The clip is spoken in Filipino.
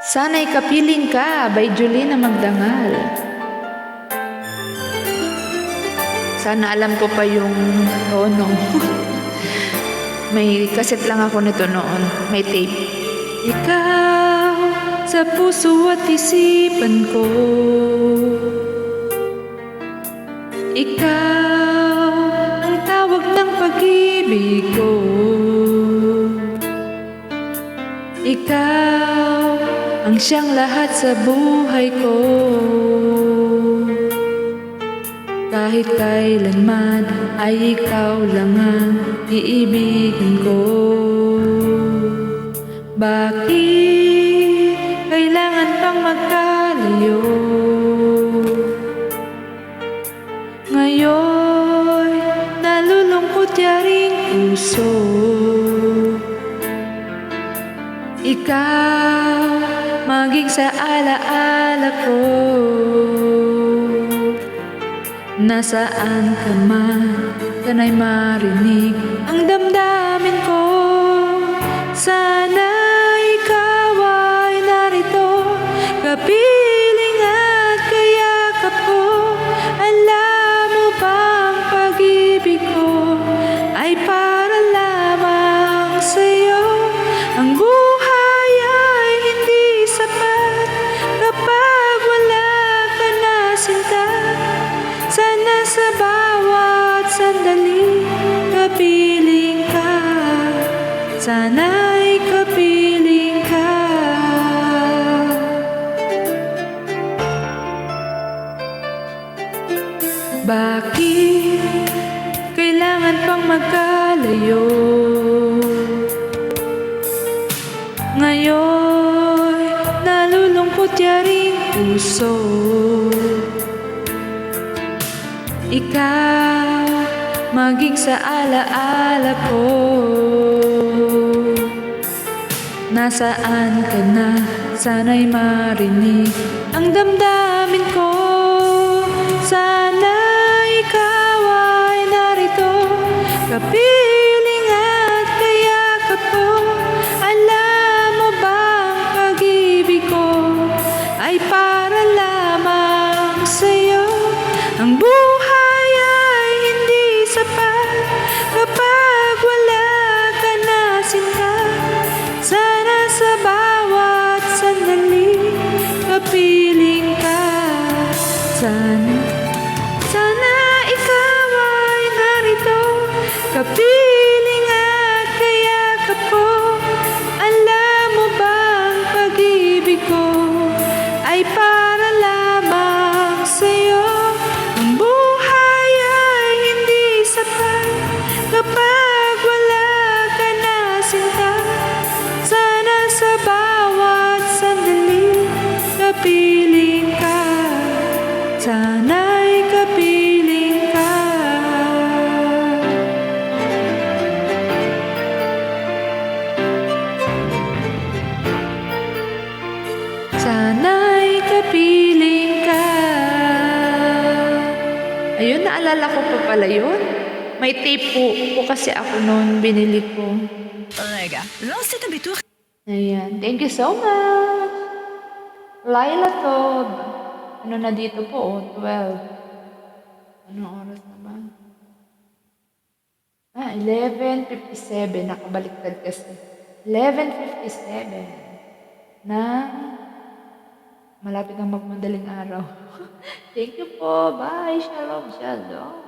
Sana'y kapiling ka by Julina Magdangal. Sana alam ko pa yung tono. May kaset lang ako nito noon. May tape. Ikaw sa puso at isipan ko. Ikaw ang tawag ng pag-ibig ko. Ikaw ang siyang lahat sa buhay ko. Kahit kailanman ay ikaw lang ang iibigin ko. Bakit kailangan pang magkalayo? Ngayon nalulungkot yaring puso. Ikaw maging sa alaala ko. Nasaan ka man, sana'y marinig ang damdamin ko. Sana ikaw ay narito, kapiling at kayakap ko. Alam mo bang pag-ibig ko ay para lamang sa'yo? Ang buhay ay hindi sapat kapag wala ka na sinta. Sana sa bawat sandali kapiling ka. Sana'y kapiling ka. Bakit kailangan pang magkalayo? Ngayon nalulungkot yaring puso. Ikaw maging sa alaala ko. Nasaan ka na, sana'y marinig ang damdamin ko. Sana ikaw ay narito, kapiling at kayakap ko. Alam mo bang pag-ibig ko ay para lamang sa'yo? Ang buhay ay hindi sapat kapag wala ka na sinta. Sana sa bawat sandali kapiling ka. Sana ikaw ay narito, kapiling at kayakap ko. Alam mo bang pag-ibig ko ay para lamang sa'yo? Ang buhay ay hindi sapat kapag wala ka na sinta. Sana sa bawat sandali kapiling ka. Sana'y kapiling ka. Sana'y kapiling ka. Ayun, naalala ko pa pala yun. May tape po kasi ako noon, binili ko. רגע, לא עשית ביטוח? Ayan, thank you so much. Laila Tob. Ano na dito po? 12. Anong oras na ba? 11:57. Nakabaliktad kasi. 11:57. Malapit na magmadaling araw. Thank you po. Bye. Shalom, shalom.